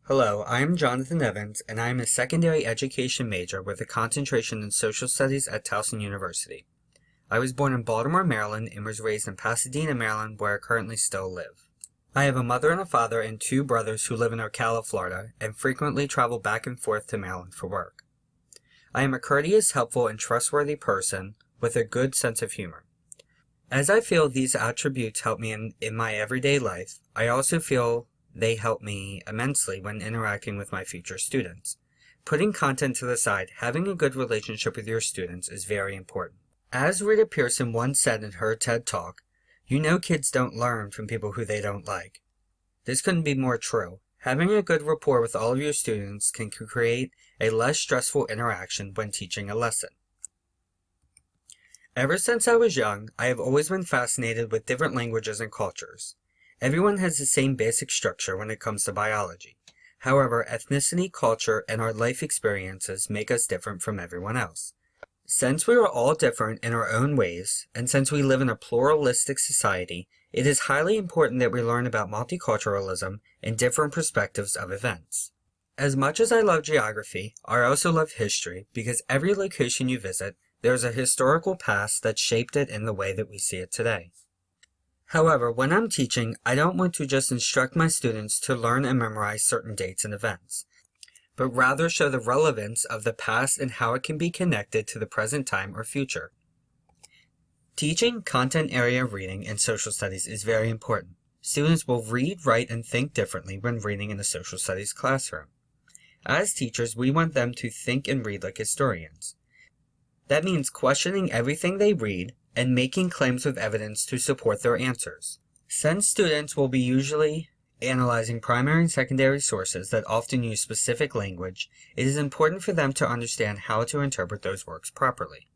Hello, I am Jonathan Evans, and I am a secondary education major with a concentration in social studies at Towson University. I was born in Baltimore, Maryland, and was raised in Pasadena, Maryland, where I currently still live. I have a mother and a father and two brothers who live in Ocala, Florida, and frequently travel back and forth to Maryland for work. I am a courteous, helpful, and trustworthy person with a good sense of humor. As I feel these attributes help me in my everyday life, I also feel they help me immensely when interacting with my future students. Putting content to the side, having a good relationship with your students is very important. As Rita Pearson once said in her TED Talk, you know kids don't learn from people who they don't like. This couldn't be more true. Having a good rapport with all of your students can create a less stressful interaction when teaching a lesson. Ever since I was young, I have always been fascinated with different languages and cultures. Everyone has the same basic structure when it comes to biology. However, ethnicity, culture, and our life experiences make us different from everyone else. Since we are all different in our own ways, and since we live in a pluralistic society, it is highly important that we learn about multiculturalism and different perspectives of events. As much as I love geography, I also love history because every location you visit, there is a historical past that shaped it in the way that we see it today. However, when I'm teaching, I don't want to just instruct my students to learn and memorize certain dates and events, but rather show the relevance of the past and how it can be connected to the present time or future. Teaching content area reading in social studies is very important. Students will read, write, and think differently when reading in a social studies classroom. As teachers, we want them to think and read like historians. That means questioning everything they read and making claims with evidence to support their answers. Since students will be usually analyzing primary and secondary sources that often use specific language, it is important for them to understand how to interpret those works properly.